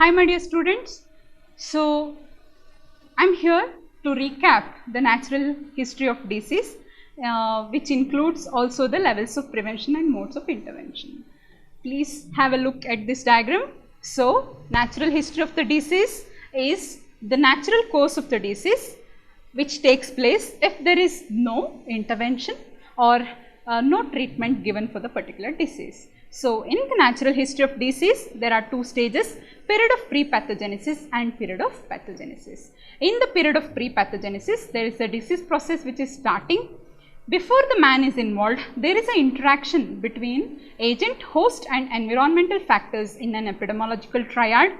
Hi my dear students. So I am here to recap the natural history of disease which includes also the levels of prevention and modes of intervention. Please have a look at this diagram. So natural history of the disease is the natural course of the disease which takes place if there is no intervention or no treatment given for the particular disease. So in the natural history of disease, there are two stages, period of pre-pathogenesis and period of pathogenesis. In the period of pre-pathogenesis, there is a disease process which is starting. Before the man is involved, there is an interaction between agent, host and environmental factors in an epidemiological triad.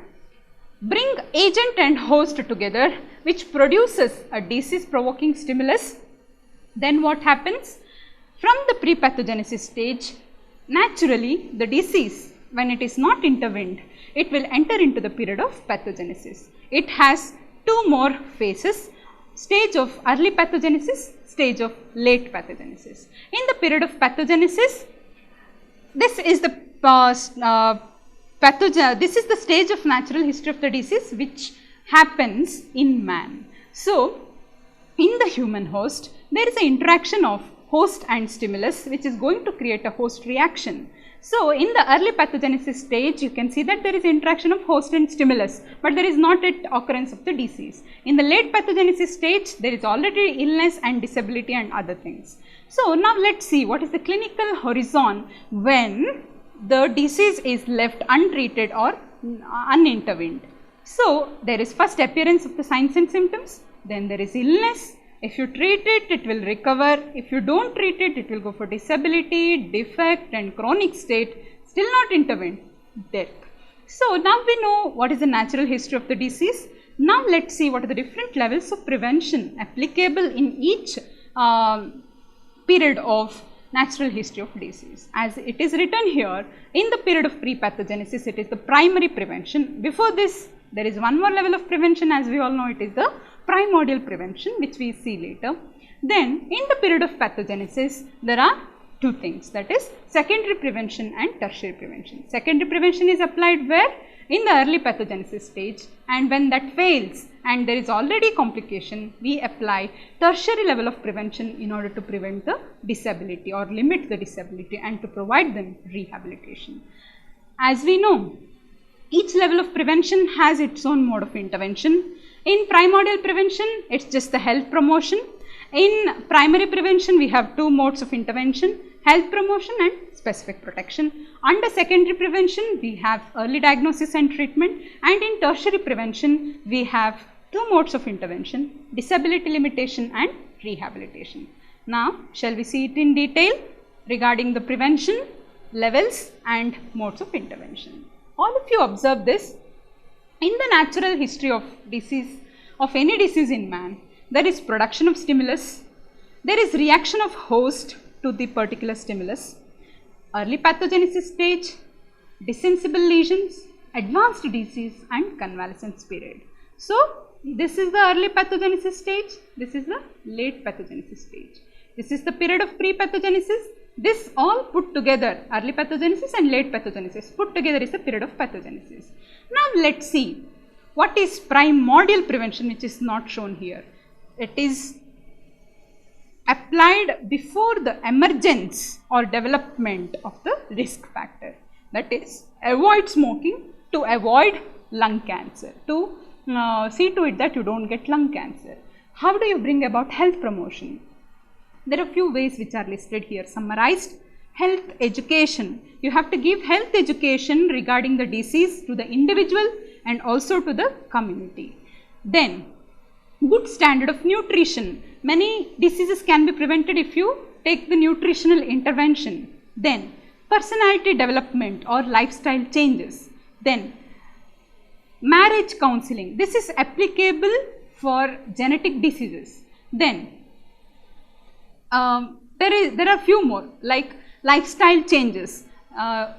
Bring agent and host together, which produces a disease provoking stimulus. Then what happens? From the pre-pathogenesis stage, naturally the disease, when it is not intervened, it will enter into the period of pathogenesis. It has two more phases, stage of early pathogenesis, stage of late pathogenesis. In the period of pathogenesis, this is the this is the stage of natural history of the disease which happens in man. So in the human host, there is an interaction of host and stimulus which is going to create a host reaction. So in the early pathogenesis stage, you can see that there is interaction of host and stimulus, but there is not yet occurrence of the disease. In the late pathogenesis stage, there is already illness and disability and other things. So now let's see what is the clinical horizon when the disease is left untreated or unintervened. So there is first appearance of the signs and symptoms, then there is illness. If you treat it, it will recover. If you don't treat it, it will go for disability, defect and chronic state, still not intervened, death. So now we know what is the natural history of the disease. Now let's see what are the different levels of prevention applicable in each period of natural history of disease. As it is written here, in the period of pre-pathogenesis, it is the primary prevention. Before this, there is one more level of prevention, as we all know, it is the primordial prevention, which we see later. Then in the period of pathogenesis, there are two things, that is secondary prevention and tertiary prevention. Secondary prevention is applied where? In the early pathogenesis stage, and when that fails and there is already complication, we apply tertiary level of prevention in order to prevent the disability or limit the disability and to provide them rehabilitation. As we know, each level of prevention has its own mode of intervention. In primordial prevention, it's just the health promotion. In primary prevention, we have two modes of intervention, health promotion and specific protection. Under secondary prevention, we have early diagnosis and treatment, and in tertiary prevention, we have two modes of intervention, disability limitation and rehabilitation. Now, shall we see it in detail regarding the prevention, levels and modes of intervention. All of you observe this. In the natural history of disease, of any disease in man, there is production of stimulus, there is reaction of host to the particular stimulus, early pathogenesis stage, dissensible lesions, advanced disease and convalescence period. So this is the early pathogenesis stage, this is the late pathogenesis stage. This is the period of pre-pathogenesis. This all put together, early pathogenesis and late pathogenesis, put together is the period of pathogenesis. Now let's see what is primordial prevention, which is not shown here. It is applied before the emergence or development of the risk factor. That is, avoid smoking to avoid lung cancer, to see to it that you don't get lung cancer. How do you bring about health promotion? There are a few ways which are listed here, summarized. Health education. You have to give health education regarding the disease to the individual and also to the community. Then, good standard of nutrition. Many diseases can be prevented if you take the nutritional intervention. Then, personality development or lifestyle changes. Then, marriage counseling. This is applicable for genetic diseases. Then, there are few more like lifestyle changes,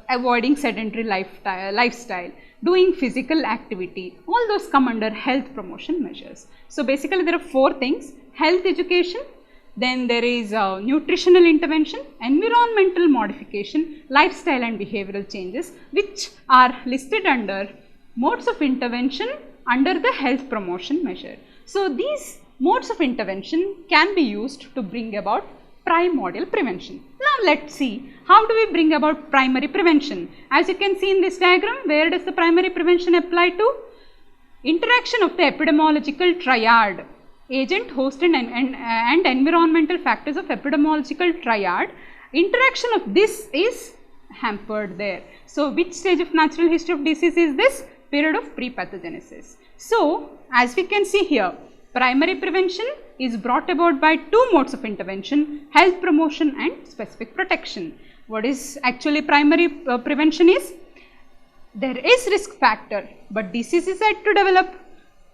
avoiding sedentary lifestyle, doing physical activity, all those come under health promotion measures. So basically there are four things: health education, then there is nutritional intervention, environmental modification, lifestyle and behavioral changes, which are listed under modes of intervention under the health promotion measure. So, these modes of intervention can be used to bring about primordial prevention. Now, let us see how do we bring about primary prevention. As you can see in this diagram, where does the primary prevention apply to? Interaction of the epidemiological triad, agent, host and environmental factors of epidemiological triad. Interaction of this is hampered there. So, which stage of natural history of disease is this? Period of pre-pathogenesis. So, as we can see here, primary prevention is brought about by two modes of intervention, health promotion and specific protection. What is actually primary prevention is? There is risk factor, but disease is yet to develop.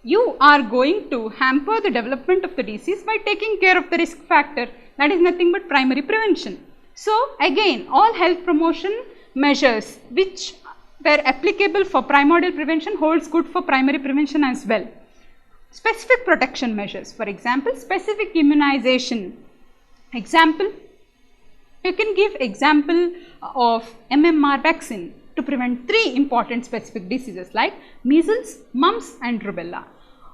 You are going to hamper the development of the disease by taking care of the risk factor. That is nothing but primary prevention. So, again, all health promotion measures which were applicable for primordial prevention holds good for primary prevention as well. Specific protection measures, for example, specific immunization. Example, you can give example of MMR vaccine to prevent 3 important specific diseases like measles, mumps and rubella.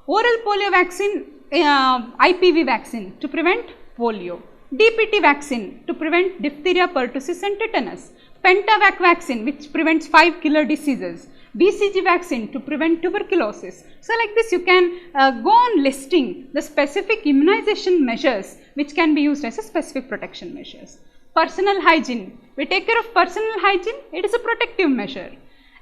Oral polio vaccine, IPV vaccine to prevent polio. DPT vaccine to prevent diphtheria, pertussis and tetanus. Pentavac vaccine which prevents 5 killer diseases. BCG vaccine to prevent tuberculosis. So, like this you can go on listing the specific immunization measures which can be used as a specific protection measures. Personal hygiene, we take care of personal hygiene, it is a protective measure.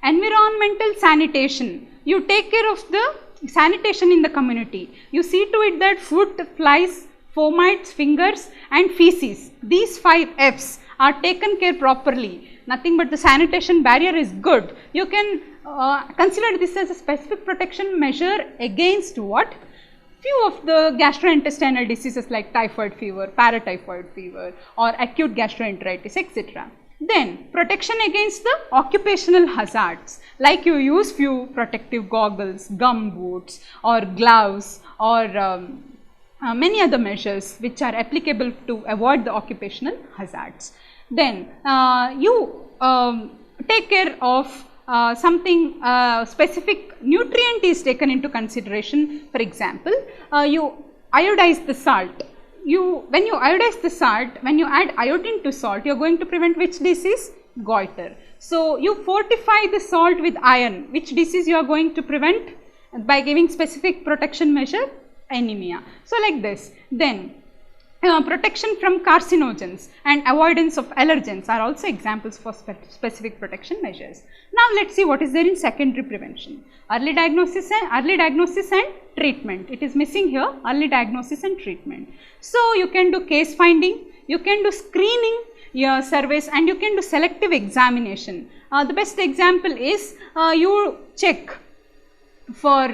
Environmental sanitation, you take care of the sanitation in the community. You see to it that food, flies, fomites, fingers and feces, these 5 F's are taken care properly. Nothing but the sanitation barrier is good. You can consider this as a specific protection measure against what? Few of the gastrointestinal diseases like typhoid fever, paratyphoid fever or acute gastroenteritis, etc. Then protection against the occupational hazards, like you use few protective goggles, gum boots or gloves or many other measures which are applicable to avoid the occupational hazards. Then you take care of something specific nutrient is taken into consideration. For example, you iodize the salt. When you iodize the salt, when you add iodine to salt, you are going to prevent which disease? Goiter. So, you fortify the salt with iron. Which disease you are going to prevent? By giving specific protection measure? Anemia. So, like this. Then protection from carcinogens and avoidance of allergens are also examples for specific protection measures. Now, let us see what is there in secondary prevention. Early diagnosis and treatment. It is missing here, early diagnosis and treatment. So, you can do case finding, you can do screening surveys and you can do selective examination. The best example is you check for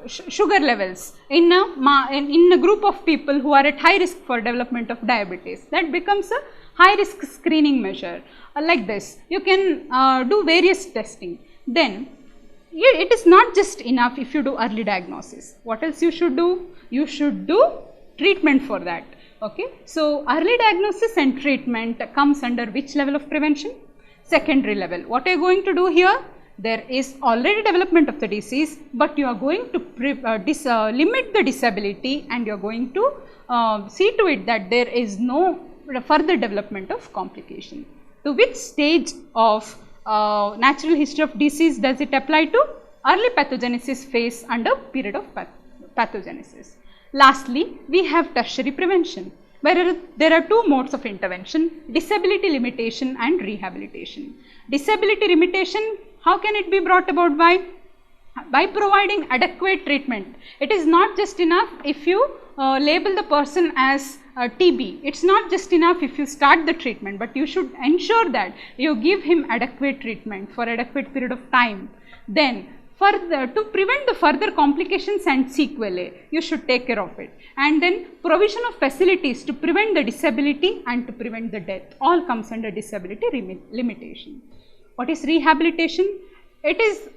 sugar levels in a group of people who are at high risk for development of diabetes. That becomes a high risk screening measure. Like this, you can do various testing. Then it is not just enough if you do early diagnosis. What else you should do? You should do treatment for that. Okay. So, early diagnosis and treatment comes under which level of prevention? Secondary level. What are you going to do here? There is already development of the disease, but you are going to limit the disability and you are going to see to it that there is no further development of complication. To which stage of natural history of disease does it apply to? Early pathogenesis phase under period of pathogenesis. Lastly, we have tertiary prevention, where there are 2 modes of intervention, disability limitation and rehabilitation. Disability limitation, how can it be brought about? By providing adequate treatment. It is not just enough if you label the person as TB. It is not just enough if you start the treatment, but you should ensure that you give him adequate treatment for adequate period of time. Then to prevent the further complications and sequelae, you should take care of it. And then provision of facilities to prevent the disability and to prevent the death, all comes under disability limitation. What is rehabilitation? It is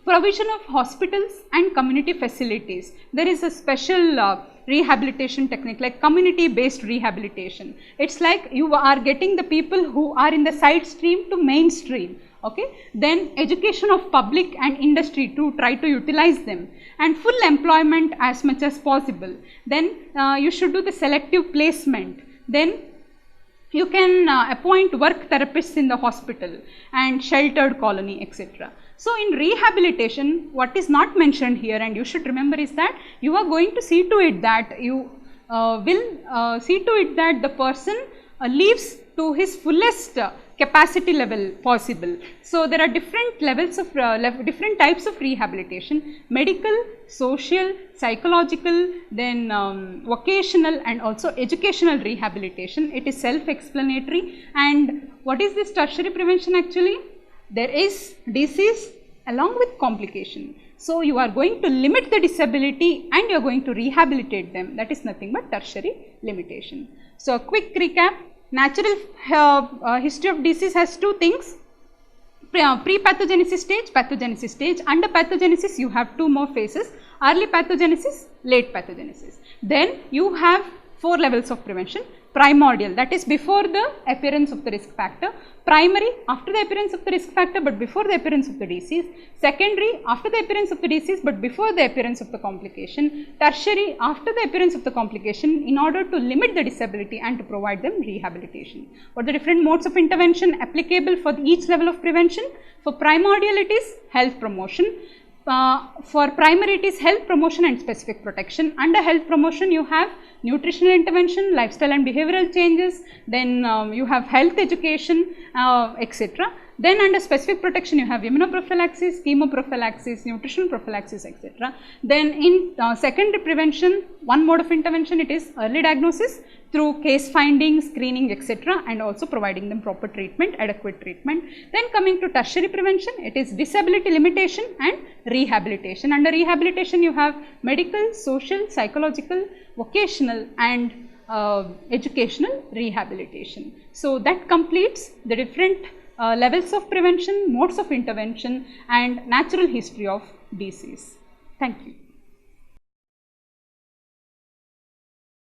provision of hospitals and community facilities. There is a special rehabilitation technique like community based rehabilitation. It is like you are getting the people who are in the side stream to mainstream. Okay. Then education of public and industry to try to utilize them, and full employment as much as possible. Then you should do the selective placement. Then you can appoint work therapists in the hospital and sheltered colony, etc. So, in rehabilitation, what is not mentioned here and you should remember is that you are going to see to it that you will see to it that the person lives to his fullest capacity level possible. So, there are different levels of different types of rehabilitation: medical, social, psychological, then vocational and also educational rehabilitation. It is self-explanatory. And what is this tertiary prevention actually? There is disease along with complication. So, you are going to limit the disability and you are going to rehabilitate them. That is nothing but tertiary limitation. So, a quick recap: natural history of disease has two things: pre-pathogenesis stage, pathogenesis stage. Under pathogenesis you have two more phases: early pathogenesis, late pathogenesis. Then you have 4 levels of prevention: primordial, that is before the appearance of the risk factor; primary, after the appearance of the risk factor but before the appearance of the disease; secondary, after the appearance of the disease but before the appearance of the complication; tertiary, after the appearance of the complication in order to limit the disability and to provide them rehabilitation. What are the different modes of intervention applicable for each level of prevention? For primordial it is health promotion. For primary it is health promotion and specific protection. Under health promotion you have nutritional intervention, lifestyle and behavioral changes, then you have health education, etc. Then under specific protection you have immunoprophylaxis, chemoprophylaxis, nutritional prophylaxis, etc. Then in secondary prevention, one mode of intervention, it is early diagnosis through case finding, screening, etc. and also providing them proper treatment, adequate treatment. Then coming to tertiary prevention, it is disability limitation and rehabilitation. Under rehabilitation you have medical, social, psychological, vocational and educational rehabilitation. So, that completes the different levels of prevention, modes of intervention and natural history of disease. Thank you.